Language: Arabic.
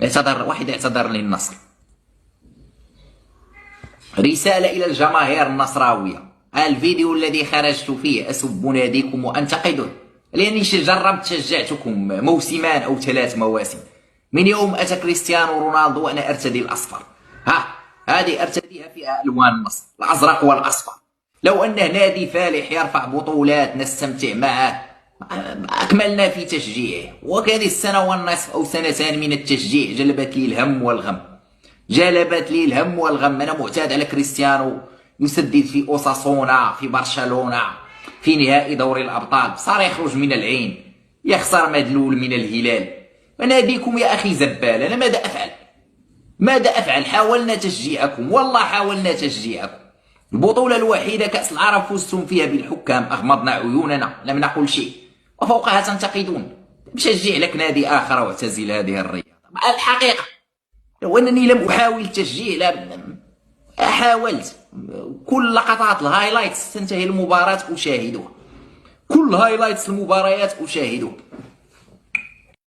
واحد اعتذر للنصر. رسالة إلى الجماهير النصراوية: الفيديو الذي خرجت فيه أسب ناديكم وأنتقده لأني جربت شجعتكم موسمان أو 3 مواسم. من يوم أتى كريستيانو رونالدو وأنا أرتدي الأصفر. هذه أرتديها فيها ألوان النصر، الأزرق والأصفر. لو أنه نادي فالح يرفع بطولات نستمتع معه، أكملنا في تشجيعه. وهذه السنة والنصف أو سنتان من التشجيع جلبت لي الهم والغم. أنا معتاد على كريستيانو يسدد في أوساسونا، في برشلونة، في نهائي دوري الأبطال، صار يخرج من العين، يخسر مدلول من الهلال. وناديكم يا أخي زبال. أنا ماذا أفعل؟ حاولنا تشجيعكم، والله حاولنا تشجيعكم. البطولة الوحيدة كأس العرب فزتم فيها بالحكام، أغمضنا عيوننا، لم نقل شيء، وفوقها تنتقدون. شجع لك نادي آخر واعتزل هذه الرياضة. الحقيقة لو أنني لم أحاول التشجيع، حاولت. كل لقطات الهايلايتس تنتهي المباراة أشاهدها، كل هايلايتس المباريات أشاهدها.